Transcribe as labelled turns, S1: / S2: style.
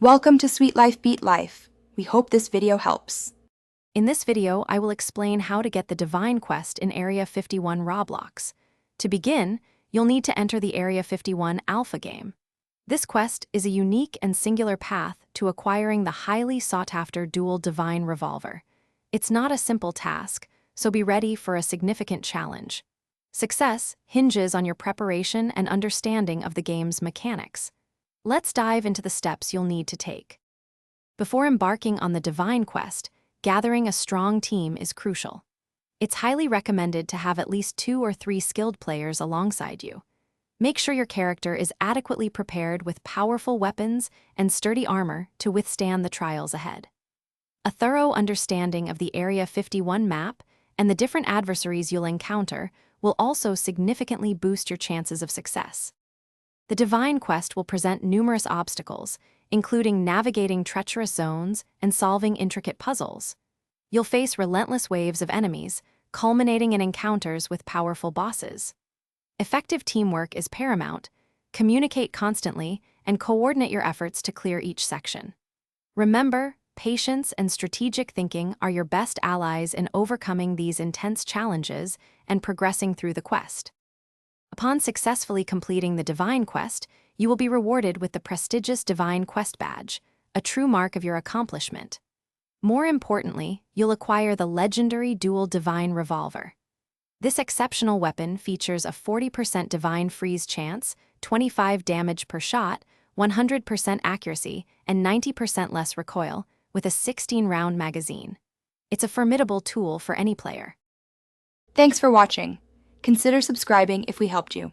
S1: Welcome to Sweet Life Beat Life. We hope this video helps.
S2: In this video, I will explain how to get the Divine Quest in Area 51 Roblox. To begin, you'll need to enter the Area 51 Alpha game. This quest is a unique and singular path to acquiring the highly sought-after dual Divine Revolver. It's not a simple task, so be ready for a significant challenge. Success hinges on your preparation and understanding of the game's mechanics. Let's dive into the steps you'll need to take. Before embarking on the Divine Quest, gathering a strong team is crucial. It's highly recommended to have at least 2 or 3 skilled players alongside you. Make sure your character is adequately prepared with powerful weapons and sturdy armor to withstand the trials ahead. A thorough understanding of the Area 51 map and the different adversaries you'll encounter will also significantly boost your chances of success. The Divine Quest will present numerous obstacles, including navigating treacherous zones and solving intricate puzzles. You'll face relentless waves of enemies, culminating in encounters with powerful bosses. Effective teamwork is paramount. Communicate constantly and coordinate your efforts to clear each section. Remember, patience and strategic thinking are your best allies in overcoming these intense challenges and progressing through the quest. Upon successfully completing the Divine Quest, you will be rewarded with the prestigious Divine Quest Badge, a true mark of your accomplishment. More importantly, you'll acquire the legendary Dual Divine Revolver. This exceptional weapon features a 40% Divine Freeze chance, 25 damage per shot, 100% accuracy, and 90% less recoil, with a 16-round magazine. It's a formidable tool for any player.
S1: Thanks for watching. Consider subscribing if we helped you.